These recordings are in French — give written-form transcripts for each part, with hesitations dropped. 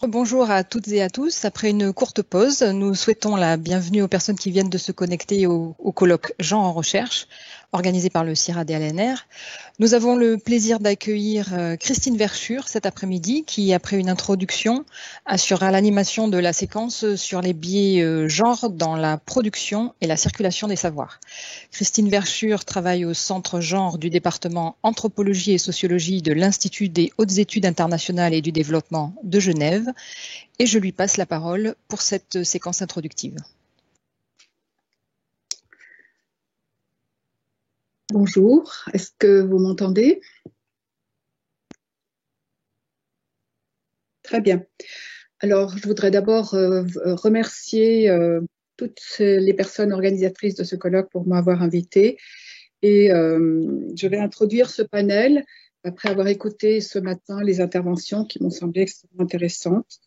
Bonjour à toutes et à tous. Après une courte pause, nous souhaitons la bienvenue aux personnes qui viennent de se connecter au colloque Genre en recherche, organisé par le CIRAD-LNR. Nous avons le plaisir d'accueillir Christine Verschure cet après-midi, qui, après une introduction, assurera l'animation de la séquence sur les biais genre dans la production et la circulation des savoirs. Christine Verschure travaille au Centre Genre du département Anthropologie et Sociologie de l'Institut des Hautes Études internationales et du développement de Genève. Et je lui passe la parole pour cette séquence introductive. Bonjour, est-ce que vous m'entendez? Très bien. Alors, je voudrais d'abord remercier toutes les personnes organisatrices de ce colloque pour m'avoir invitée. Et je vais introduire ce panel après avoir écouté ce matin les interventions qui m'ont semblé extrêmement intéressantes.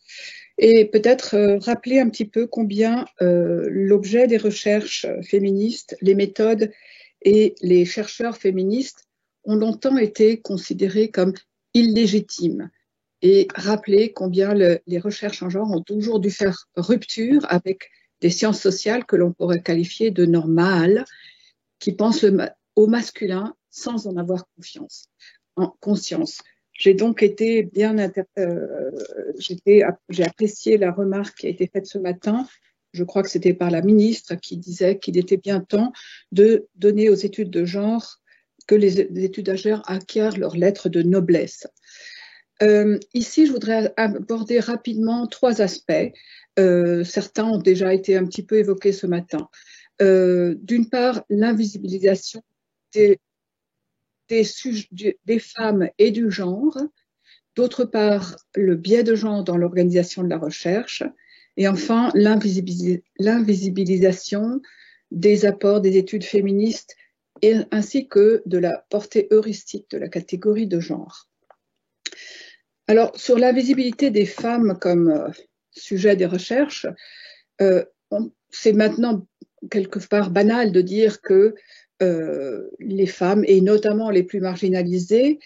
Et peut-être rappeler un petit peu combien l'objet des recherches féministes, les méthodes et les chercheurs féministes ont longtemps été considérés comme illégitimes et rappeler combien les recherches en genre ont toujours dû faire rupture avec des sciences sociales que l'on pourrait qualifier de normales, qui pensent au masculin sans en avoir conscience. J'ai donc été j'ai apprécié la remarque qui a été faite ce matin. Je crois que c'était par la ministre qui disait qu'il était bien temps de donner aux études de genre que les études de genre acquièrent leur lettre de noblesse. Ici, je voudrais aborder rapidement trois aspects. Certains ont déjà été un petit peu évoqués ce matin. D'une part, l'invisibilisation des femmes et du genre. D'autre part, le biais de genre dans l'organisation de la recherche. Et enfin, l'invisibilisation des apports des études féministes ainsi que de la portée heuristique de la catégorie de genre. Alors, sur l'invisibilité des femmes comme sujet des recherches, c'est maintenant quelque part banal de dire que les femmes, et notamment les plus marginalisées,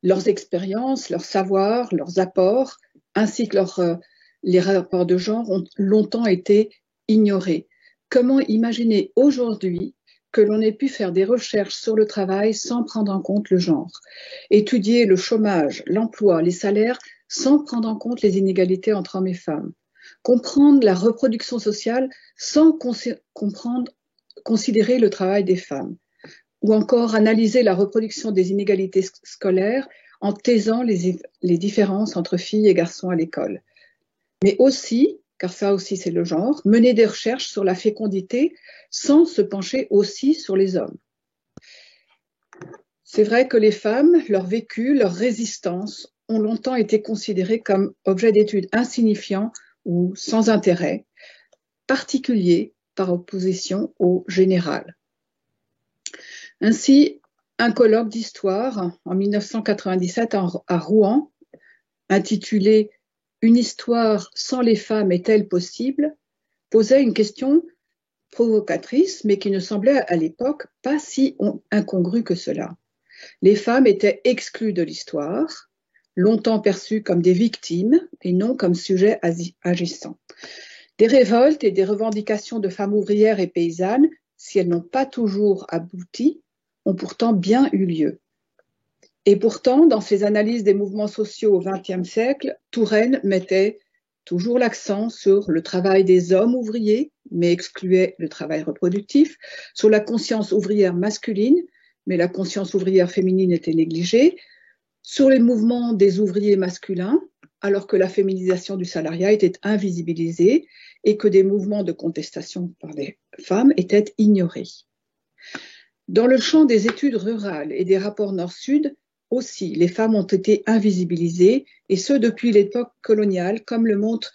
leurs expériences, leurs savoirs, leurs apports, ainsi que les rapports de genre ont longtemps été ignorés. Comment imaginer aujourd'hui que l'on ait pu faire des recherches sur le travail sans prendre en compte le genre, étudier le chômage, l'emploi, les salaires sans prendre en compte les inégalités entre hommes et femmes, comprendre la reproduction sociale sans considérer le travail des femmes, ou encore analyser la reproduction des inégalités scolaires en taisant les différences entre filles et garçons à l'école. Mais aussi, car ça aussi c'est le genre, mener des recherches sur la fécondité sans se pencher aussi sur les hommes. C'est vrai que les femmes, leur vécu, leur résistance ont longtemps été considérées comme objets d'études insignifiants ou sans intérêt, particuliers par opposition au général. Ainsi, un colloque d'histoire en 1997 à Rouen, intitulé « Une histoire sans les femmes est-elle possible ?», posait une question provocatrice, mais qui ne semblait à l'époque pas si incongrue que cela. Les femmes étaient exclues de l'histoire, longtemps perçues comme des victimes et non comme sujets agissants. Des révoltes et des revendications de femmes ouvrières et paysannes, si elles n'ont pas toujours abouti, ont pourtant bien eu lieu. Et pourtant, dans ses analyses des mouvements sociaux au XXe siècle, Touraine mettait toujours l'accent sur le travail des hommes ouvriers, mais excluait le travail reproductif, sur la conscience ouvrière masculine, mais la conscience ouvrière féminine était négligée, sur les mouvements des ouvriers masculins, alors que la féminisation du salariat était invisibilisée et que des mouvements de contestation par les femmes étaient ignorés. Dans le champ des études rurales et des rapports nord-sud, aussi, les femmes ont été invisibilisées, et ce depuis l'époque coloniale, comme le montre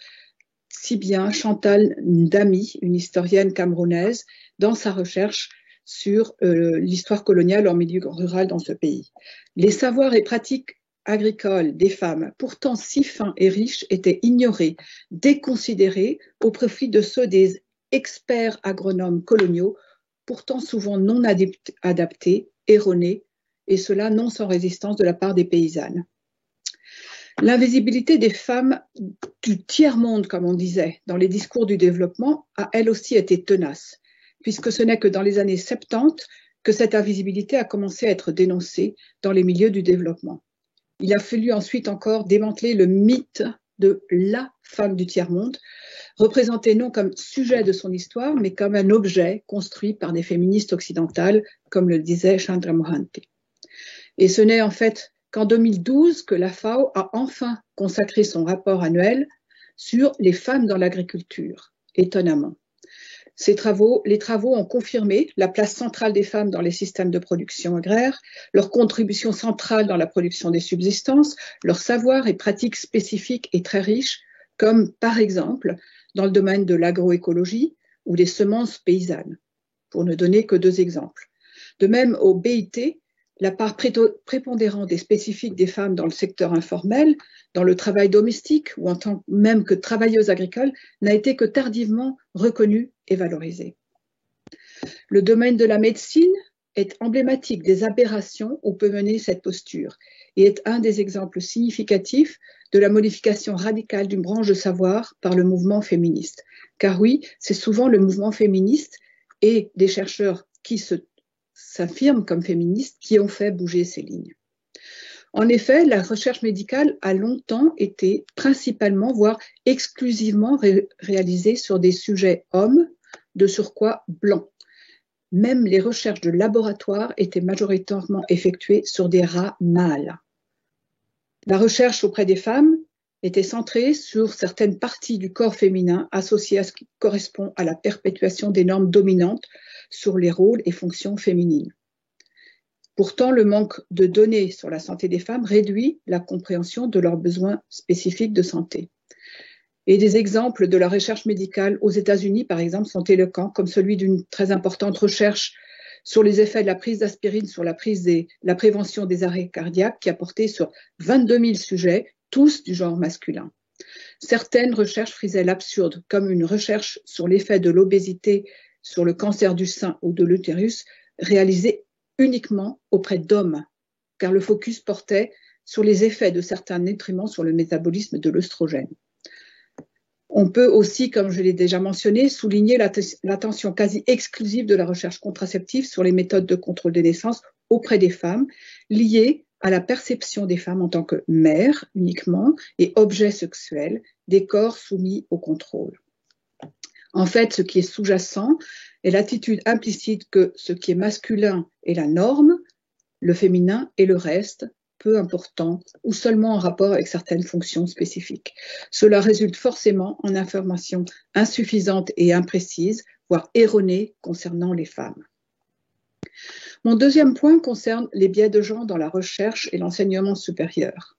si bien Chantal Ndami, une historienne camerounaise, dans sa recherche sur l'histoire coloniale en milieu rural dans ce pays. Les savoirs et pratiques agricoles des femmes, pourtant si fins et riches, étaient ignorés, déconsidérés au profit de ceux des experts agronomes coloniaux, pourtant souvent non adaptés, erronés, et cela non sans résistance de la part des paysannes. L'invisibilité des femmes du tiers-monde, comme on disait, dans les discours du développement, a elle aussi été tenace, puisque ce n'est que dans les années 70 que cette invisibilité a commencé à être dénoncée dans les milieux du développement. Il a fallu ensuite encore démanteler le mythe de la femme du tiers-monde, représentée non comme sujet de son histoire, mais comme un objet construit par des féministes occidentales, comme le disait Chandra Mohanty. Et ce n'est en fait qu'en 2012 que la FAO a enfin consacré son rapport annuel sur les femmes dans l'agriculture, étonnamment. Les travaux ont confirmé la place centrale des femmes dans les systèmes de production agraire, leur contribution centrale dans la production des subsistances, leur savoir et pratiques spécifiques et très riches, comme par exemple dans le domaine de l'agroécologie ou des semences paysannes, pour ne donner que 2 exemples. De même, au BIT, la part prépondérante des spécifiques des femmes dans le secteur informel, dans le travail domestique ou en tant même que travailleuse agricole n'a été que tardivement reconnue et valorisée. Le domaine de la médecine est emblématique des aberrations où peut mener cette posture et est un des exemples significatifs de la modification radicale d'une branche de savoir par le mouvement féministe. Car oui, c'est souvent le mouvement féministe et des chercheurs qui s'affirment comme féministes qui ont fait bouger ces lignes. En effet, la recherche médicale a longtemps été principalement, voire exclusivement réalisée sur des sujets hommes, de surcroît blancs. Même les recherches de laboratoire étaient majoritairement effectuées sur des rats mâles. La recherche auprès des femmes était centrée sur certaines parties du corps féminin associées à ce qui correspond à la perpétuation des normes dominantes sur les rôles et fonctions féminines. Pourtant, le manque de données sur la santé des femmes réduit la compréhension de leurs besoins spécifiques de santé. Et des exemples de la recherche médicale aux États-Unis, par exemple, sont éloquents, comme celui d'une très importante recherche sur les effets de la prise d'aspirine sur la prévention des arrêts cardiaques, qui a porté sur 22 000 sujets, tous du genre masculin. Certaines recherches frisaient l'absurde, comme une recherche sur l'effet de l'obésité sur le cancer du sein ou de l'utérus, réalisée uniquement auprès d'hommes, car le focus portait sur les effets de certains nutriments sur le métabolisme de l'œstrogène. On peut aussi, comme je l'ai déjà mentionné, souligner l'attention quasi exclusive de la recherche contraceptive sur les méthodes de contrôle des naissances auprès des femmes, liées à la perception des femmes en tant que mères uniquement et objets sexuels des corps soumis au contrôle. En fait, ce qui est sous-jacent est l'attitude implicite que ce qui est masculin est la norme, le féminin est le reste, peu important ou seulement en rapport avec certaines fonctions spécifiques. Cela résulte forcément en informations insuffisantes et imprécises, voire erronées concernant les femmes. Mon deuxième point concerne les biais de genre dans la recherche et l'enseignement supérieur.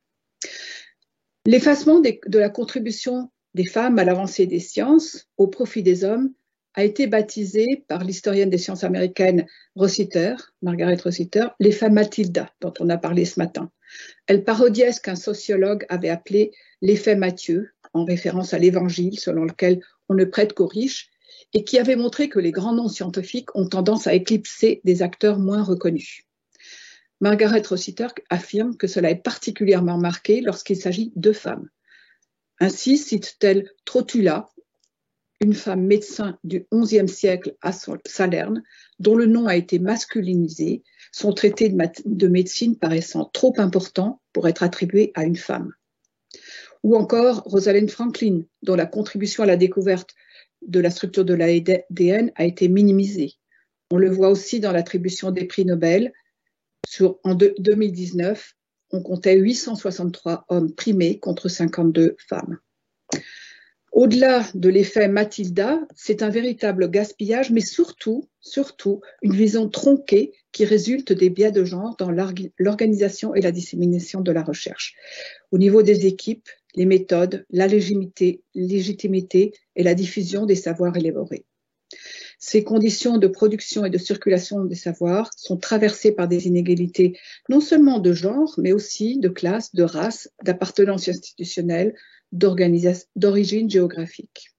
L'effacement de la contribution des femmes à l'avancée des sciences au profit des hommes a été baptisé par l'historienne des sciences américaines Margaret Rossiter, l'effet Mathilda, dont on a parlé ce matin. Elle parodiait ce qu'un sociologue avait appelé l'effet Matthieu, en référence à l'évangile selon lequel on ne prête qu'aux riches, et qui avait montré que les grands noms scientifiques ont tendance à éclipser des acteurs moins reconnus. Margaret Rossiter affirme que cela est particulièrement marqué lorsqu'il s'agit de femmes. Ainsi cite-t-elle Trotula, une femme médecin du XIe siècle à Salerne, dont le nom a été masculinisé, son traité de médecine paraissant trop important pour être attribué à une femme. Ou encore Rosalind Franklin, dont la contribution à la découverte de la structure de l'ADN a été minimisée. On le voit aussi dans l'attribution des prix Nobel. En 2019, on comptait 863 hommes primés contre 52 femmes. Au-delà de l'effet Mathilda, c'est un véritable gaspillage, mais surtout une vision tronquée qui résulte des biais de genre dans l'organisation et la dissémination de la recherche. Au niveau des équipes, les méthodes, la légitimité et la diffusion des savoirs élaborés. Ces conditions de production et de circulation des savoirs sont traversées par des inégalités non seulement de genre, mais aussi de classe, de race, d'appartenance institutionnelle, d'origine géographique.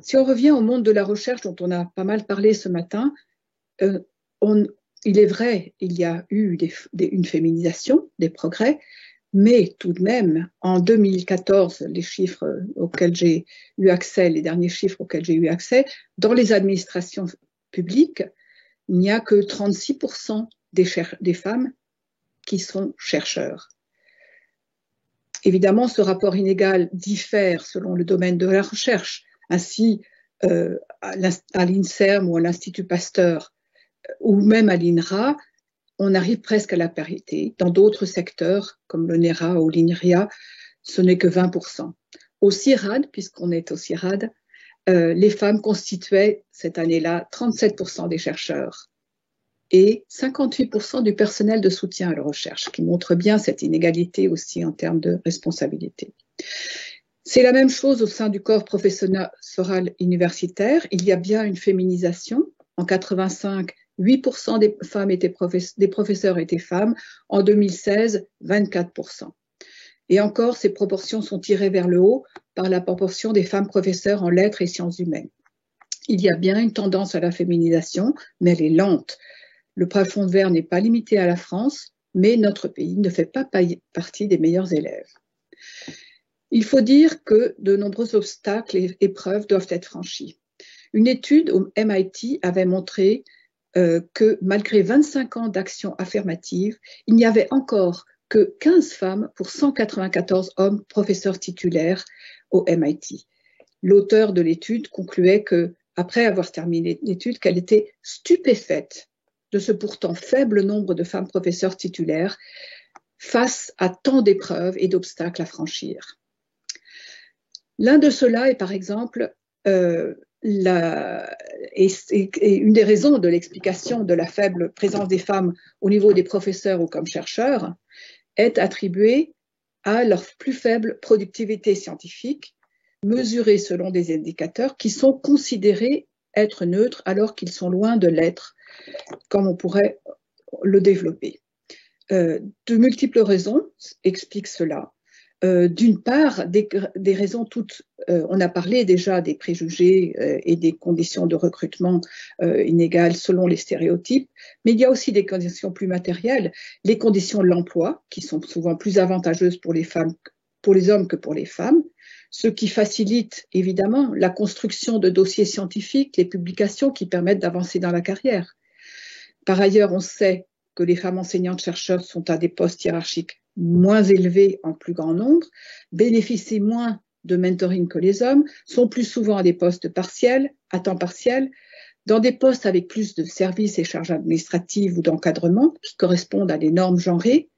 Si on revient au monde de la recherche dont on a pas mal parlé ce matin, il est vrai, il y a eu une féminisation, des progrès, Mais tout de même, en 2014, les chiffres auxquels j'ai eu accès, les derniers chiffres auxquels j'ai eu accès, dans les administrations publiques, il n'y a que 36% des femmes qui sont chercheurs. Évidemment, ce rapport inégal diffère selon le domaine de la recherche. Ainsi, à l'INSERM ou à l'Institut Pasteur ou même à l'INRA, on arrive presque à la parité. Dans d'autres secteurs, comme le NERA ou l'INRIA, ce n'est que 20%. Au CIRAD, puisqu'on est au CIRAD, les femmes constituaient cette année-là 37% des chercheurs et 58% du personnel de soutien à la recherche, qui montre bien cette inégalité aussi en termes de responsabilité. C'est la même chose au sein du corps professoral universitaire. Il y a bien une féminisation. En 85, 8% des professeurs étaient femmes. En 2016, 24%. Et encore, ces proportions sont tirées vers le haut par la proportion des femmes professeurs en lettres et sciences humaines. Il y a bien une tendance à la féminisation, mais elle est lente. Le plafond de verre n'est pas limité à la France, mais notre pays ne fait pas partie des meilleurs élèves. Il faut dire que de nombreux obstacles et épreuves doivent être franchis. Une étude au MIT avait montré que malgré 25 ans d'action affirmative, il n'y avait encore que 15 femmes pour 194 hommes professeurs titulaires au MIT. L'auteur de l'étude concluait que, après avoir terminé l'étude, qu'elle était stupéfaite de ce pourtant faible nombre de femmes professeurs titulaires face à tant d'épreuves et d'obstacles à franchir. L'un de ceux-là est par exemple une des raisons de l'explication de la faible présence des femmes au niveau des professeurs ou comme chercheurs est attribuée à leur plus faible productivité scientifique, mesurée selon des indicateurs qui sont considérés être neutres alors qu'ils sont loin de l'être, comme on pourrait le développer. De multiples raisons expliquent cela. D'une part, des raisons toutes, on a parlé déjà des préjugés et des conditions de recrutement inégales selon les stéréotypes, mais il y a aussi des conditions plus matérielles, les conditions de l'emploi qui sont souvent plus avantageuses pour les hommes que pour les femmes, ce qui facilite évidemment la construction de dossiers scientifiques, les publications qui permettent d'avancer dans la carrière. Par ailleurs, on sait que les femmes enseignantes-chercheurs sont à des postes hiérarchiques moins élevés en plus grand nombre, bénéficient moins de mentoring que les hommes, sont plus souvent à des postes partiels, à temps partiel, dans des postes avec plus de services et charges administratives ou d'encadrement qui correspondent à des normes genrées.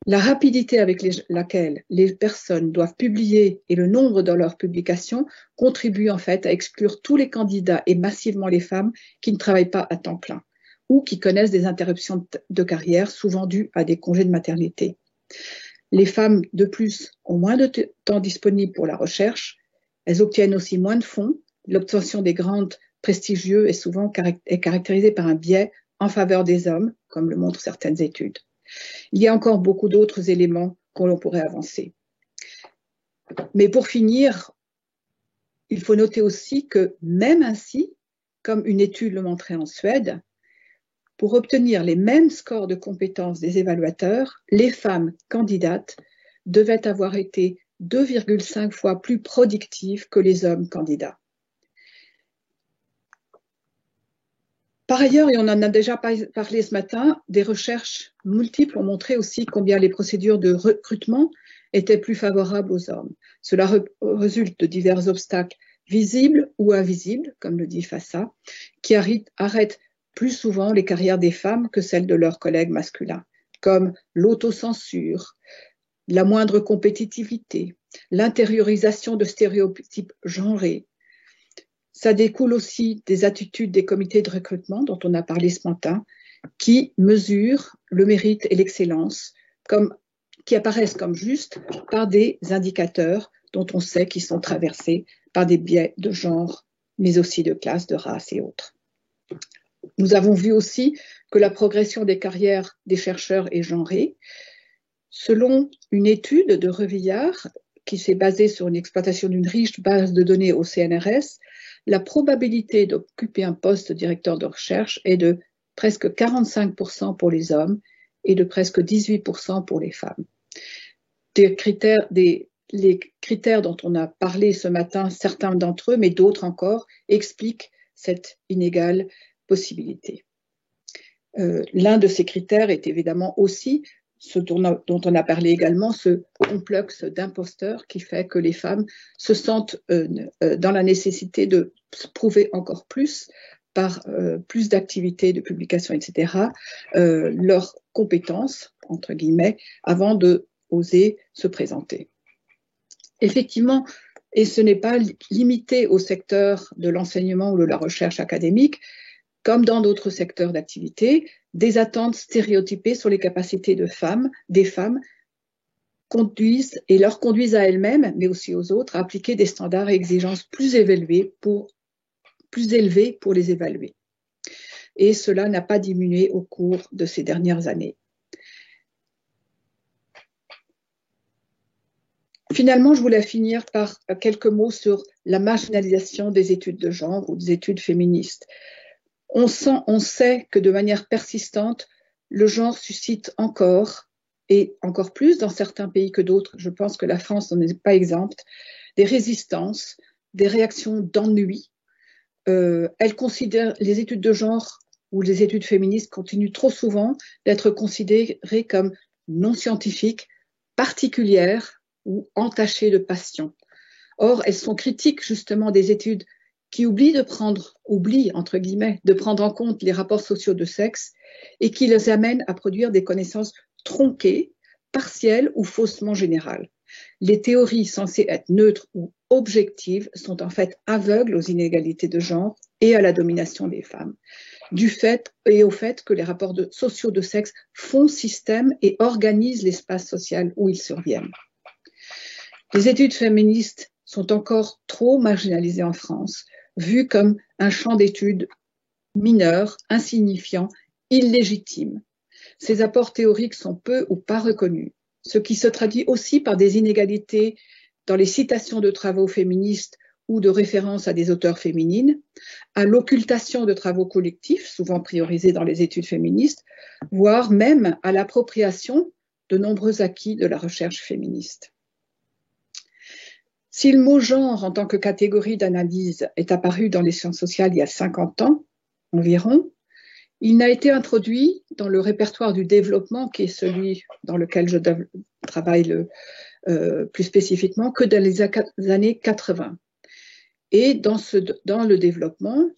La rapidité avec laquelle les personnes doivent publier et le nombre de leurs publications contribuent en fait à exclure tous les candidats et massivement les femmes qui ne travaillent pas à temps plein ou qui connaissent des interruptions de carrière, souvent dues à des congés de maternité. Les femmes, de plus, ont moins de temps disponible pour la recherche, elles obtiennent aussi moins de fonds, l'obtention des grants prestigieux est souvent caractérisée par un biais en faveur des hommes, comme le montrent certaines études. Il y a encore beaucoup d'autres éléments qu'on pourrait avancer. Mais pour finir, il faut noter aussi que même ainsi, comme une étude le montrait en Suède, pour obtenir les mêmes scores de compétences des évaluateurs, les femmes candidates devaient avoir été 2,5 fois plus productives que les hommes candidats. Par ailleurs, et on en a déjà parlé ce matin, des recherches multiples ont montré aussi combien les procédures de recrutement étaient plus favorables aux hommes. Cela résulte de divers obstacles visibles ou invisibles, comme le dit Fassa, qui arrêtent plus souvent les carrières des femmes que celles de leurs collègues masculins, comme l'autocensure, la moindre compétitivité, l'intériorisation de stéréotypes genrés. Ça découle aussi des attitudes des comités de recrutement dont on a parlé ce matin, qui mesurent le mérite et l'excellence, qui apparaissent comme justes par des indicateurs dont on sait qu'ils sont traversés par des biais de genre, mais aussi de classe, de race et autres. Nous avons vu aussi que la progression des carrières des chercheurs est genrée. Selon une étude de Revillard, qui s'est basée sur une exploitation d'une riche base de données au CNRS, la probabilité d'occuper un poste de directeur de recherche est de presque 45% pour les hommes et de presque 18% pour les femmes. les critères dont on a parlé ce matin, certains d'entre eux, mais d'autres encore, expliquent cette inégale possibilité. L'un de ces critères est évidemment aussi ce dont on a parlé également, ce complexe d'imposteur qui fait que les femmes se sentent dans la nécessité de se prouver encore plus par plus d'activités, de publications, etc., leurs compétences, entre guillemets, avant de oser se présenter. Effectivement, et ce n'est pas limité au secteur de l'enseignement ou de la recherche académique, comme dans d'autres secteurs d'activité, des attentes stéréotypées sur les capacités des femmes leur conduisent à elles-mêmes, mais aussi aux autres, à appliquer des standards et exigences plus élevés pour les évaluer. Et cela n'a pas diminué au cours de ces dernières années. Finalement, je voulais finir par quelques mots sur la marginalisation des études de genre ou des études féministes. On sait que de manière persistante, le genre suscite encore, et encore plus dans certains pays que d'autres, je pense que la France n'en est pas exempte, des résistances, des réactions d'ennui. Elle considère les études de genre ou les études féministes continuent trop souvent d'être considérées comme non scientifiques, particulières ou entachées de passion. Or, elles sont critiques justement des études qui oublient entre guillemets, de prendre en compte les rapports sociaux de sexe et qui les amènent à produire des connaissances tronquées, partielles ou faussement générales. Les théories censées être neutres ou objectives sont en fait aveugles aux inégalités de genre et à la domination des femmes, au fait que les rapports sociaux de sexe font système et organisent l'espace social où ils surviennent. Les études féministes sont encore trop marginalisées en France, vues comme un champ d'études mineur, insignifiant, illégitime. Ces apports théoriques sont peu ou pas reconnus, ce qui se traduit aussi par des inégalités dans les citations de travaux féministes ou de références à des auteurs féminines, à l'occultation de travaux collectifs, souvent priorisés dans les études féministes, voire même à l'appropriation de nombreux acquis de la recherche féministe. Si le mot genre en tant que catégorie d'analyse est apparu dans les sciences sociales il y a 50 ans environ, il n'a été introduit dans le répertoire du développement, qui est celui dans lequel je travaille plus spécifiquement, que dans les années 80. Et dans le développement,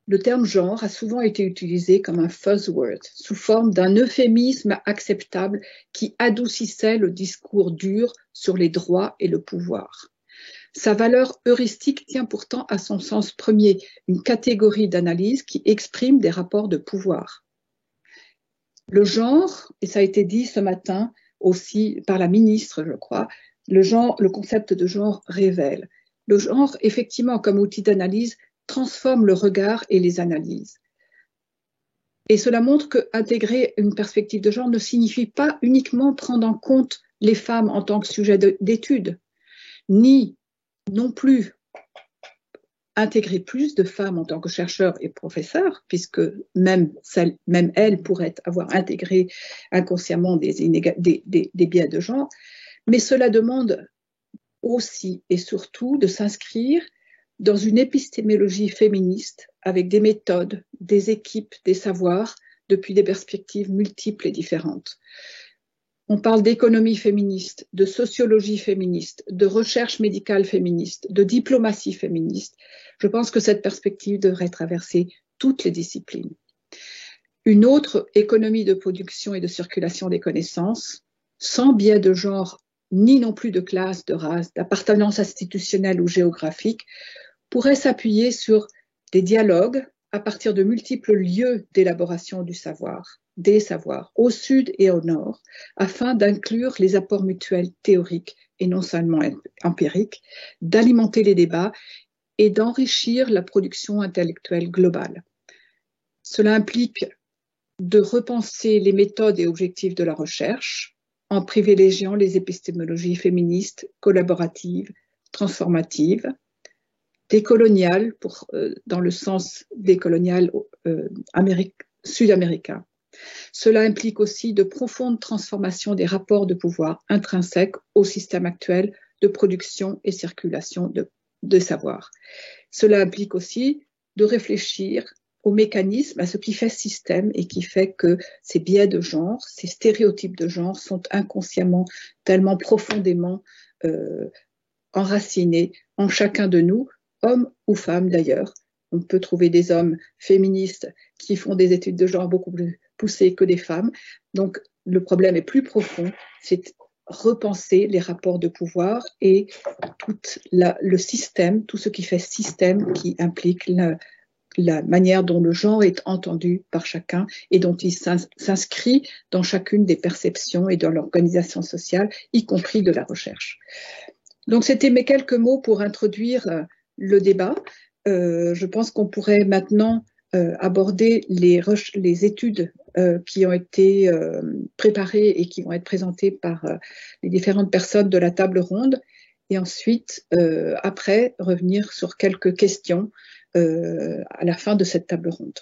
le terme genre a souvent été utilisé comme un fuzzword, sous forme d'un euphémisme acceptable qui adoucissait le discours dur sur les droits et le pouvoir. Sa valeur heuristique tient pourtant à son sens premier, une catégorie d'analyse qui exprime des rapports de pouvoir. Le genre, et ça a été dit ce matin aussi par la ministre, je crois, le concept de genre révèle. Le genre, effectivement, comme outil d'analyse, transforme le regard et les analyses. Et cela montre qu'intégrer une perspective de genre ne signifie pas uniquement prendre en compte les femmes en tant que sujet d'étude, ni non plus intégrer plus de femmes en tant que chercheurs et professeurs, puisque même elles pourraient avoir intégré inconsciemment des biais de genre, mais cela demande aussi et surtout de s'inscrire dans une épistémologie féministe avec des méthodes, des équipes, des savoirs, depuis des perspectives multiples et différentes. On parle d'économie féministe, de sociologie féministe, de recherche médicale féministe, de diplomatie féministe. Je pense que cette perspective devrait traverser toutes les disciplines. Une autre économie de production et de circulation des connaissances, sans biais de genre, ni non plus de classe, de race, d'appartenance institutionnelle ou géographique, pourrait s'appuyer sur des dialogues à partir de multiples lieux d'élaboration du savoir, des savoirs, au sud et au nord, afin d'inclure les apports mutuels théoriques et non seulement empiriques, d'alimenter les débats et d'enrichir la production intellectuelle globale. Cela implique de repenser les méthodes et objectifs de la recherche en privilégiant les épistémologies féministes, collaboratives, transformatives, décoloniales, dans le sens décolonial sud-américain, Cela implique aussi de profondes transformations des rapports de pouvoir intrinsèques au système actuel de production et circulation de savoir. Cela implique aussi de réfléchir aux mécanismes, à ce qui fait système et qui fait que ces biais de genre, ces stéréotypes de genre sont inconsciemment tellement profondément enracinés en chacun de nous, hommes ou femmes d'ailleurs. On peut trouver des hommes féministes qui font des études de genre beaucoup plus poussées que des femmes. Donc le problème est plus profond, c'est repenser les rapports de pouvoir et tout le système, tout ce qui fait système qui implique la manière dont le genre est entendu par chacun et dont il s'inscrit dans chacune des perceptions et dans l'organisation sociale, y compris de la recherche. Donc c'était mes quelques mots pour introduire le débat. Je pense qu'on pourrait maintenant aborder les études qui ont été préparées et qui vont être présentées par les différentes personnes de la table ronde, et ensuite, après, revenir sur quelques questions à la fin de cette table ronde.